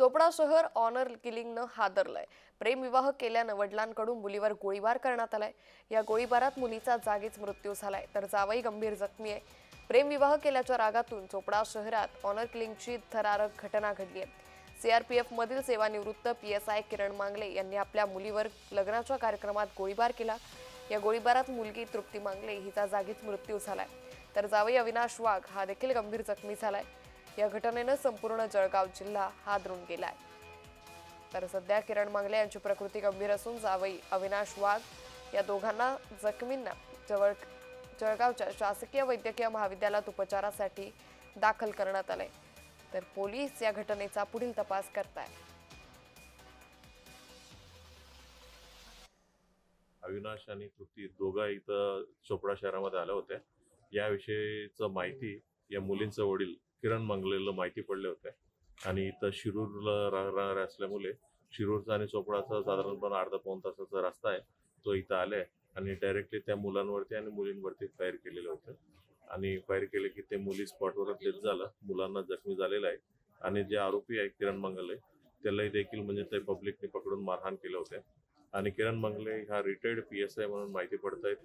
चोपडा शहर ऑनर किलिंगनं हादरलंय। प्रेमविवाह केल्यानं वडिलांकडून मुलीवर गोळीबार करण्यात आलाय। या गोळीबारात मुलीचा जागीच मृत्यू झालाय तर जावई गंभीर जखमी आहे। प्रेमविवाह केल्याच्या रागातून चोपडा शहरात ऑनर किलिंगची थरारक घटना घडली आहे। सीआरपीएफ मधील सेवानिवृत्त पीएसआय किरण मांगले यांनी आपल्या मुलीवर लग्नाच्या कार्यक्रमात गोळीबार केला। या गोळीबारात मुलगी तृप्ती मांगले हिचा जागीच मृत्यू झालाय तर जावई अविनाश वाघ हा देखील गंभीर जखमी झालाय। या घटनेनं संपूर्ण जळगाव जिल्हा हादरून गेलाय। तर सध्या किरण मांगले यांची प्रकृती गंभीर असून जावई अविनाश वाघ या दोघांना जखमींना जळगावच्या शासकीय वैद्यकीय महाविद्यालयात उपचारासाठी दाखल करण्यात आले। तर पोलीस या घटनेचा पुढील तपास करतायत। अविनाश आणि तृप्ती दोघं इथं चोपडा शहरामध्ये आल्या होत्या। याविषयीचं माहिती या मुलींचं वडील किरण मंगलेला माहिती पडले होते आणि इथं शिरूरला राहणार असल्यामुळे शिरूरचा आणि चोपडाचा साधारणपणे अर्धा पाऊण तासाचा रस्ता आहे, तो इथं आले आणि डायरेक्टली त्या मुलांवरती आणि मुलींवरती फायर केलेले होते आणि फायर केले की ते मुली स्पॉटवरच डेथ झालं, मुलांना जखमी झालेला आहे आणि जे आरोपी आहे किरण मंगले त्यालाही देखील म्हणजे ते पब्लिकने पकडून मारहाण केले होते आणि किरण मंगले हा रिटायर्ड पीएसआय म्हणून माहिती पडत आहेत।